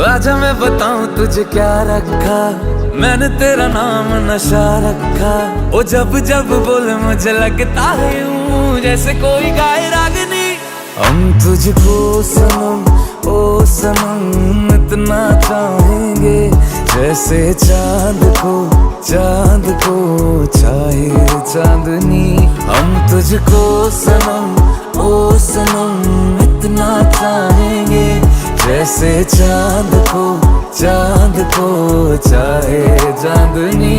आजा मैं बताऊं तुझे क्या रखा, मैंने तेरा नाम नशा रखा। ओ जब जब बोले मुझे लगता है यूं जैसे कोई गाए रागनी। हम तुझको सनम ओ सनम इतना चाहेंगे, जैसे चांद को चाहे चांदनी। हम तुझको सनम ओ सनम इतना चाहेंगे, जैसे चांद को चाहे चांदनी।